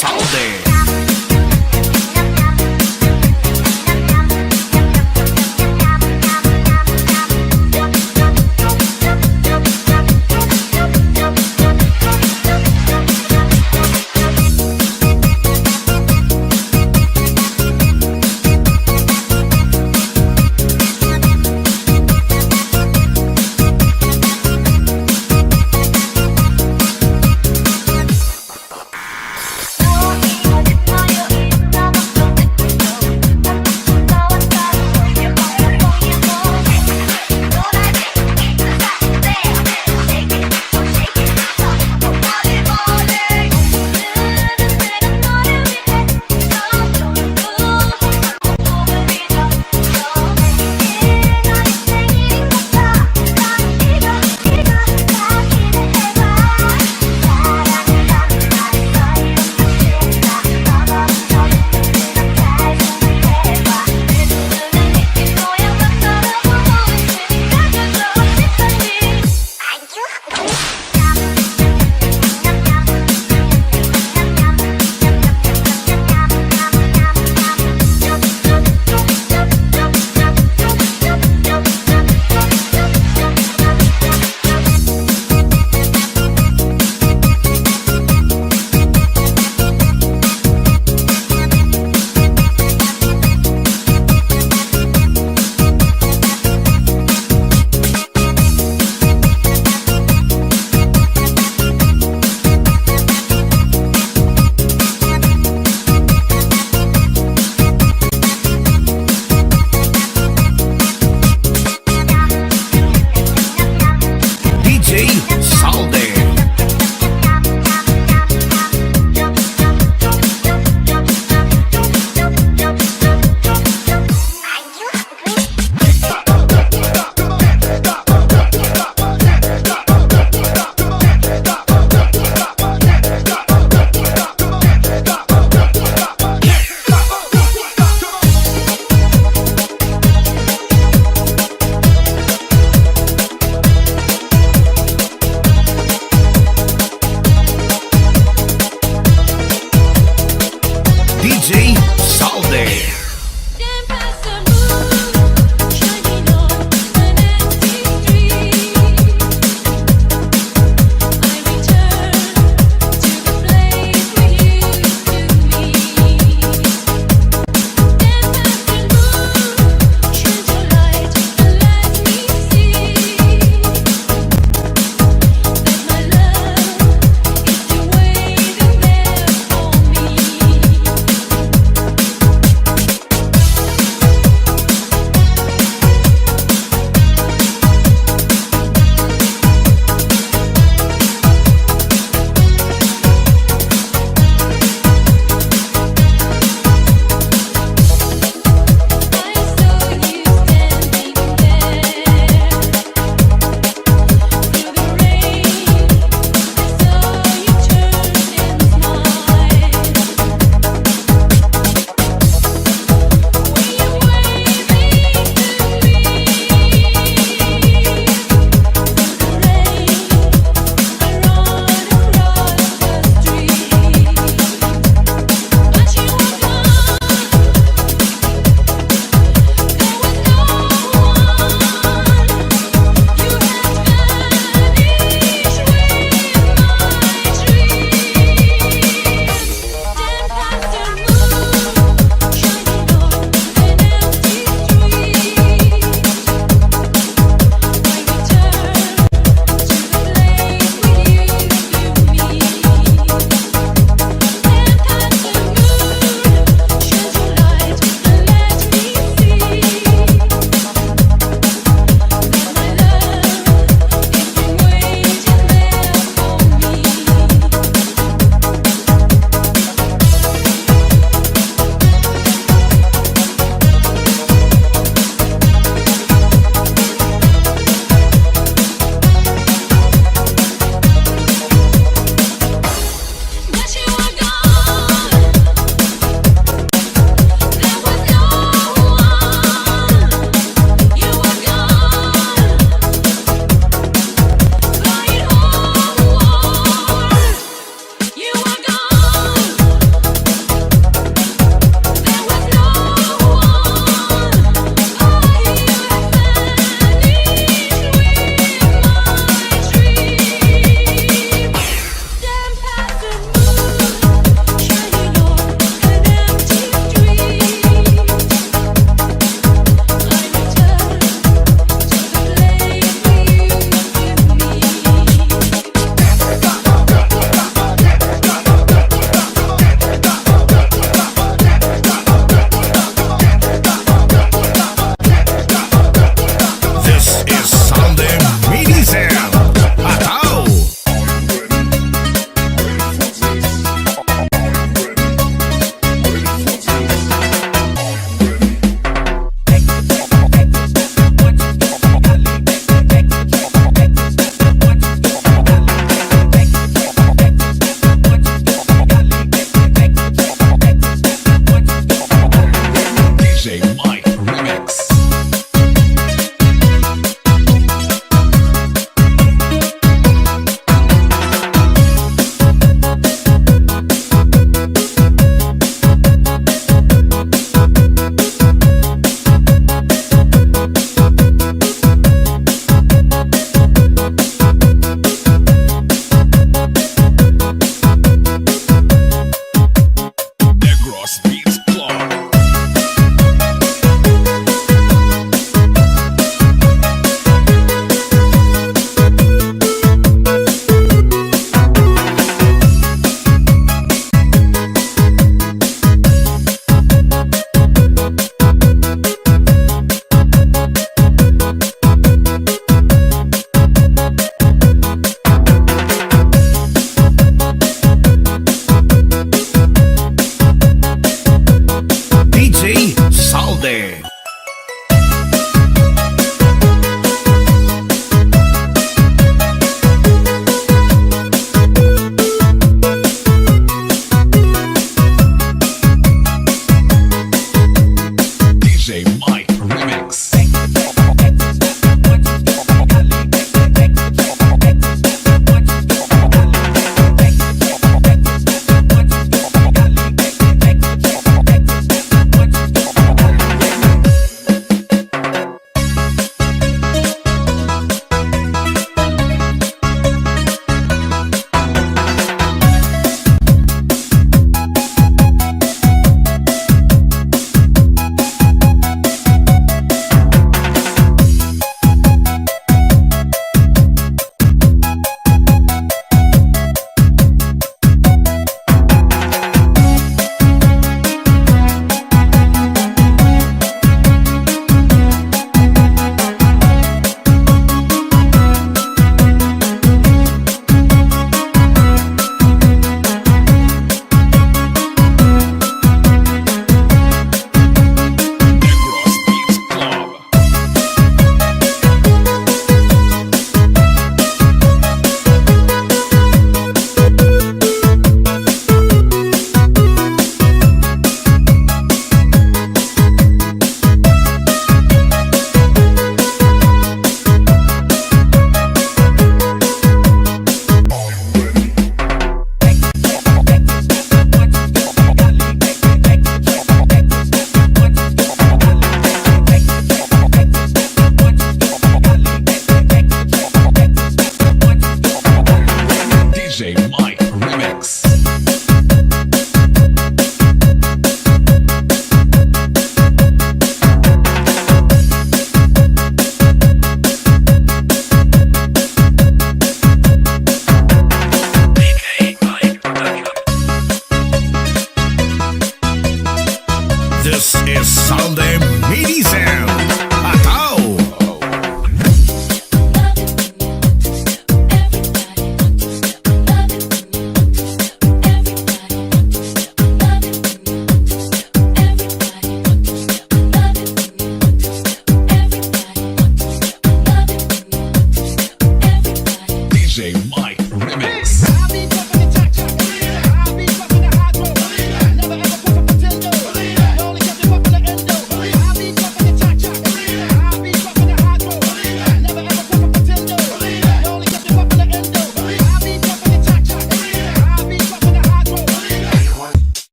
Salde.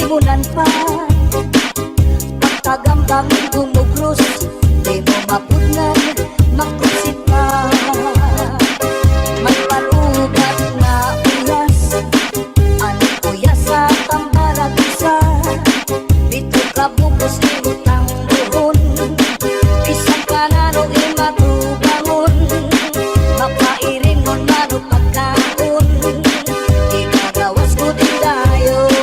Simulan pa pagkagambang gumugros, di mo mapudnan, makusit pa. May parugat na uyas, ano uyas sa tambalag isa. Dito ka bukos ni utang buhon, isang kanano imatubangon. Mapairin mo mano pagkaon, ikagawas ko din dayon.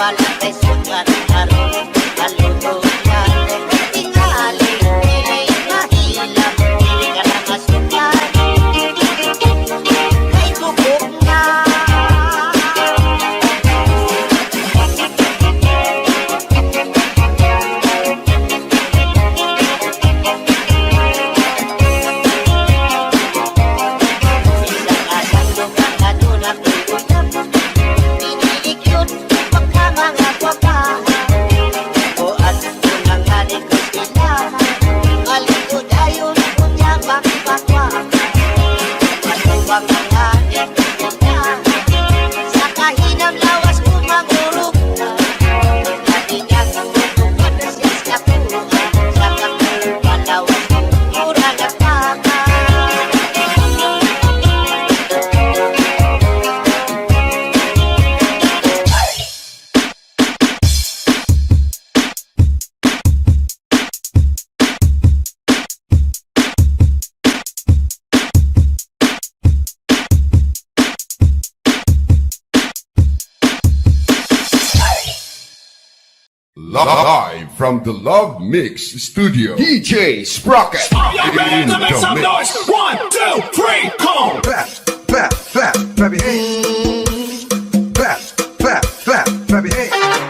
wala kay sugat karon kaluto na tingali dili mahilap dili ka na masugat may bubog na Live from the Love Mix Studio, DJ Sprocket. Are you ready to make some noise? 1, 2, 3, come on! Clap, clap, clap, clap your hands. Clap, clap, clap, clap your hands.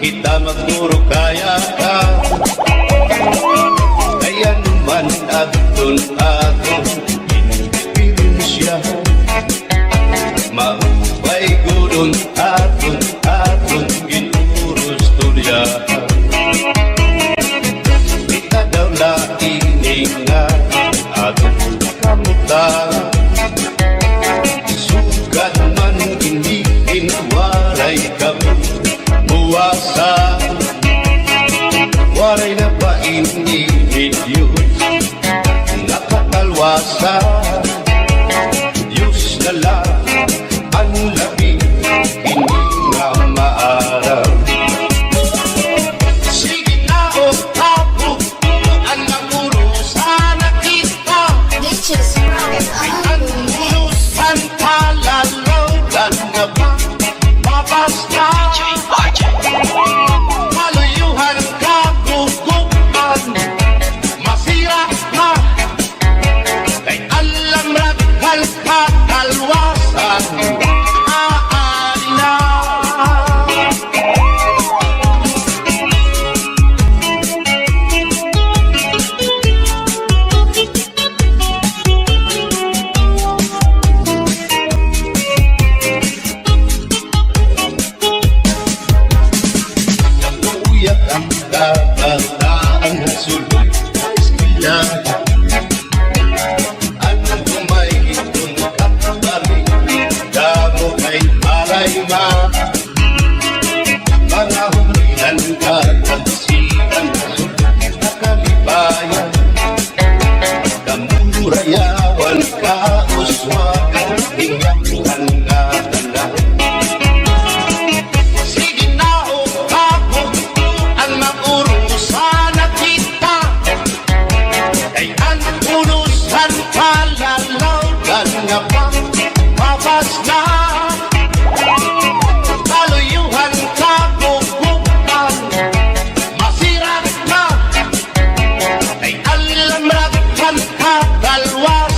Kita magturo kaya ka kaya naman agton aton inspirasya maupay gudon aton ginurus tulya kita daw laining nga aton kamutan sugat man hindi inwaray kami puasa waray na painibig Diyos nakatalwasa Diyos na lang ang labing hindi nga maaraw sige na o ako ang naguro sana kita ay ang urusan palalaw dan na ba mabasta maluyuhan kagugupan masira na kay alam raghal katalwasan aali na nabuyak ang kabataan na suloy sila anong kumaitong kapatari damo kay maray ma panahon ilan ka tansihan nakalibayan kamurayawan ka uswagan ingatan nga tanan sige na o ako ang makurusan na kita kay ang urusan palalaw dan nga pa mabas na kaluyuhan kagugupan masira na kay alam raghal katalwasan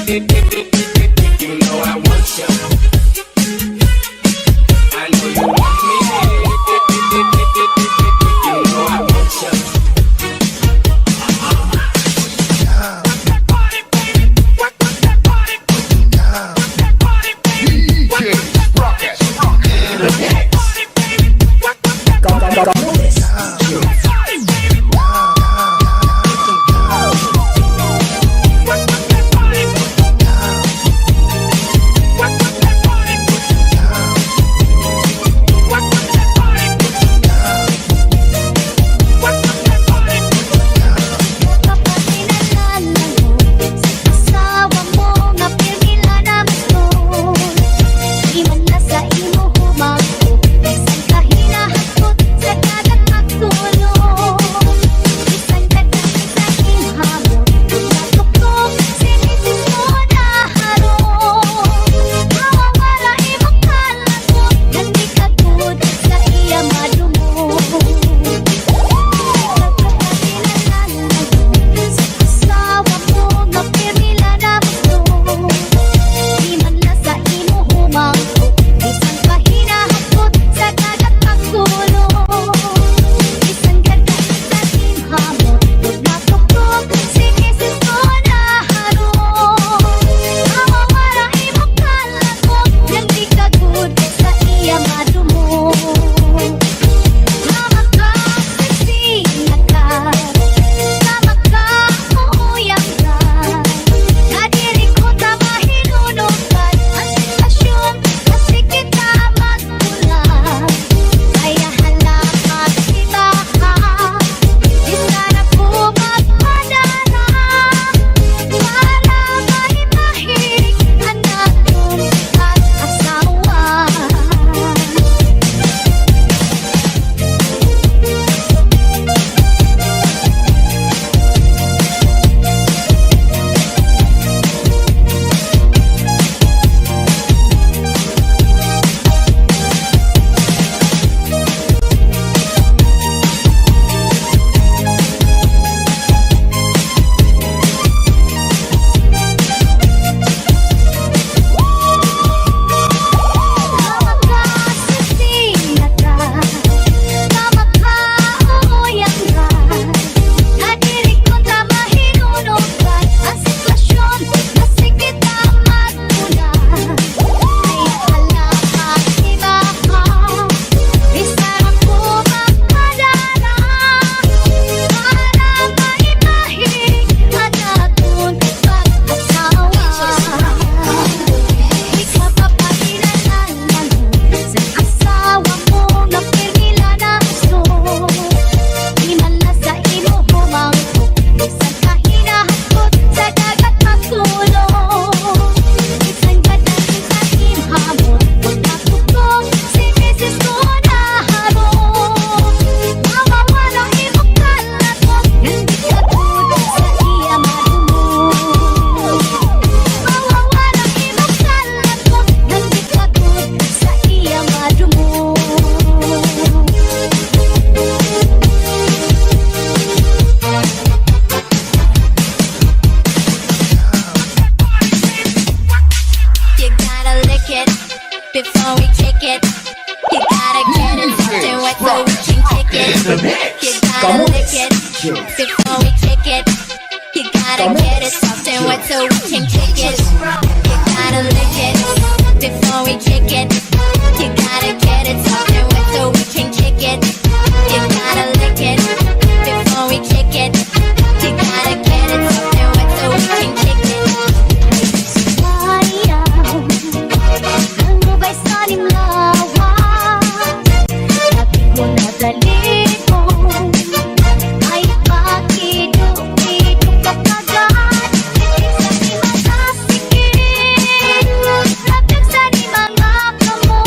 You know I want you. I know you want me. You know I want you. DJ Sprocket. Asawa mo nga pirmila na gusto. Di man na sa imo humako, bisan ka hinahakot sa dagat magtulog. Bisan ka dahil sa inhamon, natuktok, sinisis mo na harong. Mawawala imo kalagot, nandi ka good sa iya madumo. Asawa mo nga pirmila na gusto. Di man na sa imo humako, bisan ka hinahakot sa dagat magtulog. Bisan ka dahil sa inhamon, natuktok, sinisis mo na harong. Mawawala imo kalagot, nandi ka good sa iya madumo. Sama ka, sexy na ka. Sama ka, uuyang ka. Nadiri ko ta mahinunugan ang sitwasyon kasi kita magkulang. Kaya halamat kita ka. Di sana po magpadala para maimahilig anak kong at-asawa. Sama ka, sexy na ka. Sama ka, uuyang ka. Nadiri ko ta mahinunugan ang sitwasyon kasi kita magkulang. Kaya halamat iba ka. Di sana po magpadala para maimahilig anak kong pag-asawa. Di ka papakilalanan sa asawa mo nga pirmila na gusto. Di man na sa imo humangko, bisan ka hinahakot sa dagat magtulog. Bisan ka dahil sa inhamon, natuktok, sinisis mo na harong. Mawawala imo kalagot, nandi ka good sa iya madumo. Mawawala imo kalagot, nandi ka good sa iya madumo. You gotta lick it before we kick it. You gotta get it something wet so we can kick it. You gotta lick it before we kick it. You gotta get it something wet so we can kick it. You gotta lick it before we kick it. You gotta get it something wet so we can kick it. You gotta lick it before we kick it. You gotta get it something wet so we can kick it. Sayang, ang mubay sa nimlawan. Sabi ko na dali ko ay pakido-kido ka kagad. Hindi sa imasasigit, rapdag sa ni mga kamo.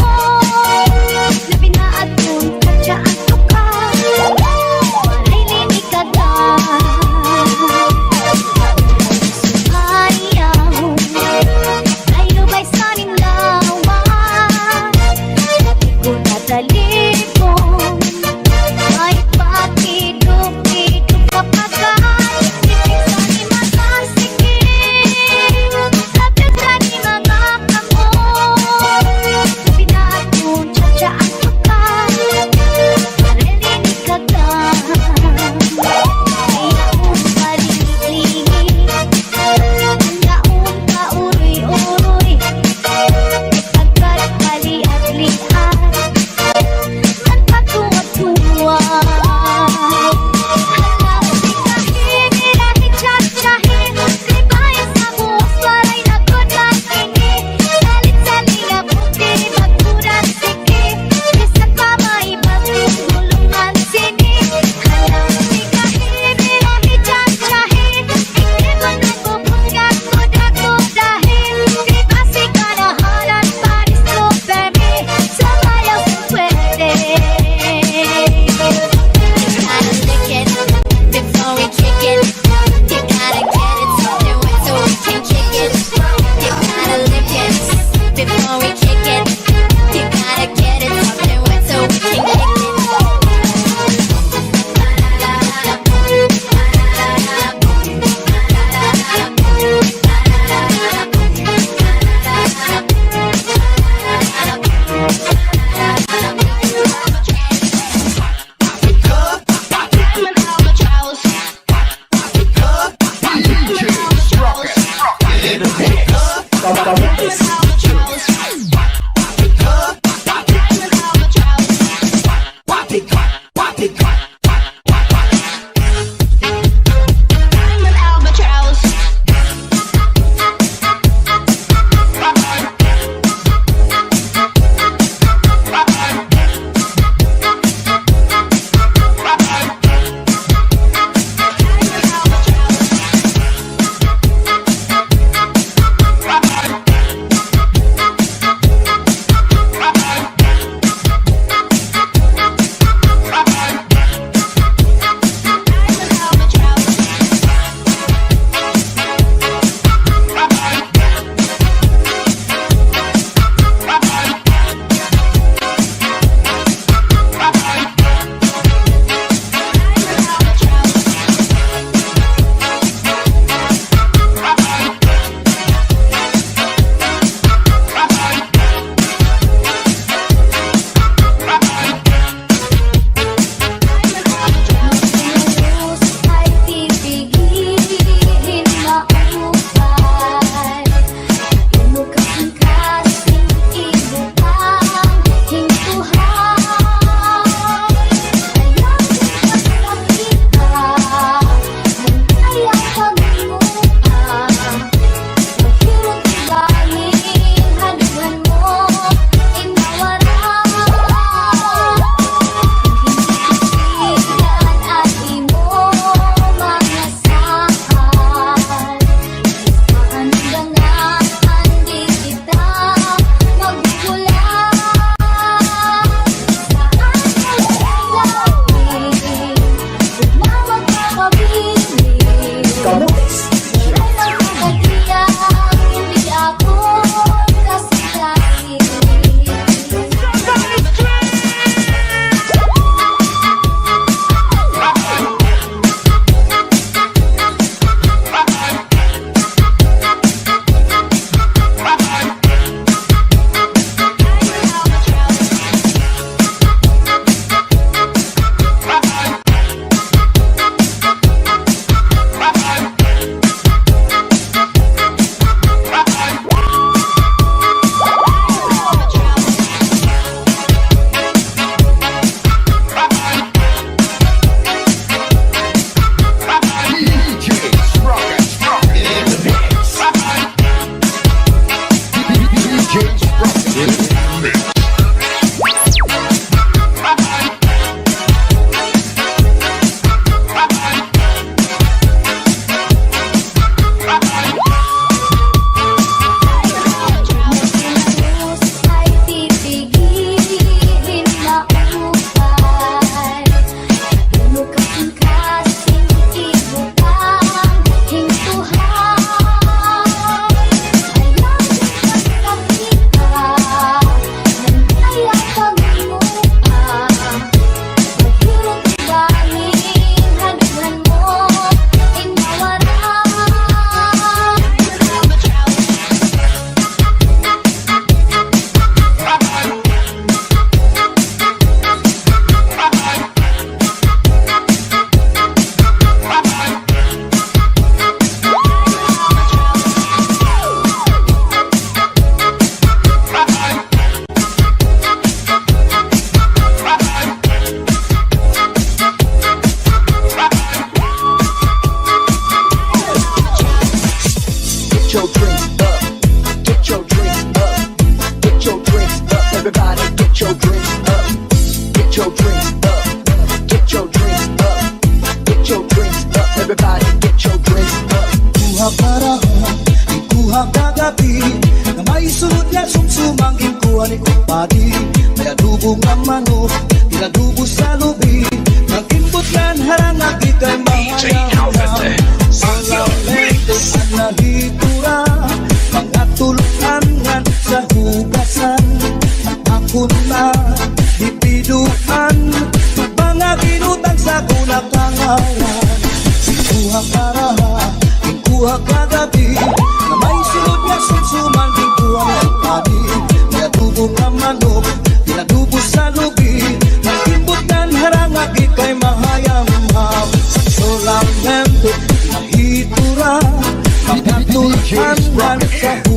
DJ's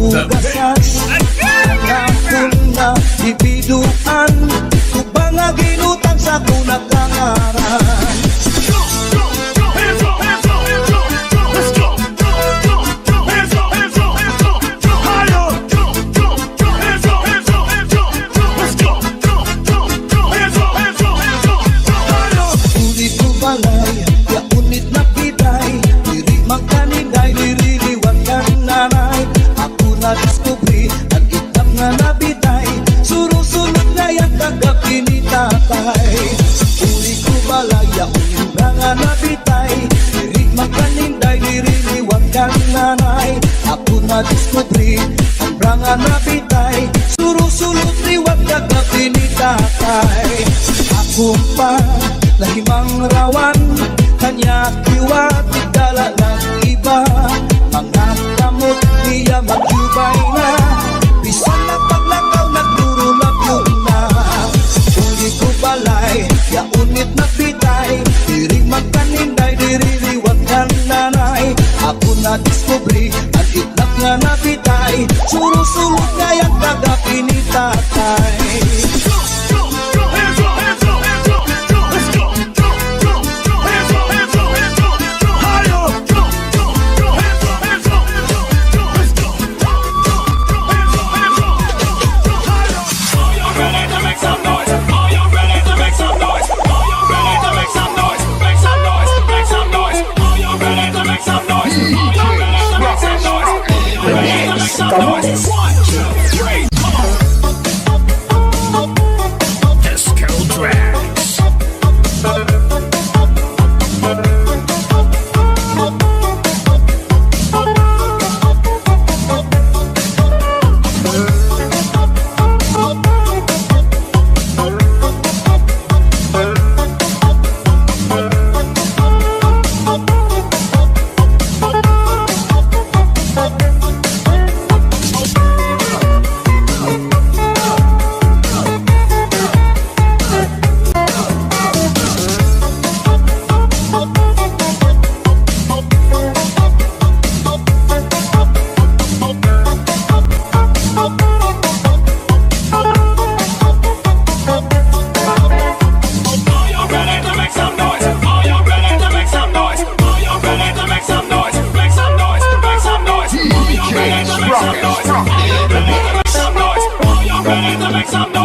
hugasan Hangapon na ibiduan Kubang nga ginutang sa kunakangaran Hands up, hands up, hands up. Let's go. Hands up, hands up, hands up. Higher. Hands up, hands up, hands up. Let's go. Hands up, hands up, hands up. Higher. Ulit ko balay, ya unit na pitay Diri magkaninday, liriliwan ka nanay Ako na diskubri, ang itam nga nabitay Surusunod na yan kagabi ni tatay Ulit ko balay, ya unit na nga nabitay Diri magkaninday, liriliwan ka nanay Ako na diskubri, ang branga nabitay Surusunod liwan kagabi ni tatay Ako pa Lahimang rawan, kanya kiwat, dala ng iba Mga kamot niya magyubay na Bisan na paglakaw, nagdurulap yun na Uli ko balay, ya unit na pitay Diri magkaninday, diri liwat ng nanay Ako na diskubri, ang itlap nga napitay Surusulot na yan kagabi ni tatay Hands up, hands up, hands up. Let's go. Hands up, hands up, hands up. Higher. Hands up, hands up, hands up. Let's go. Hands up, hands up. Higher. Are you ready to make some noise? Are you ready to make some noise? Are you ready to make some noise? Make some noise, make some noise. Are you ready to make some noise? Are you ready to make some noise? Are you ready to make some noise? 1, 2, 3. Disco Tracks. Are you ready to make some noise? Are you ready to make some noise? Are you ready to make some noise? Make some noise, make some noise. Are you ready to make some noise? Are you ready to make some noise? Are you ready to make some noise?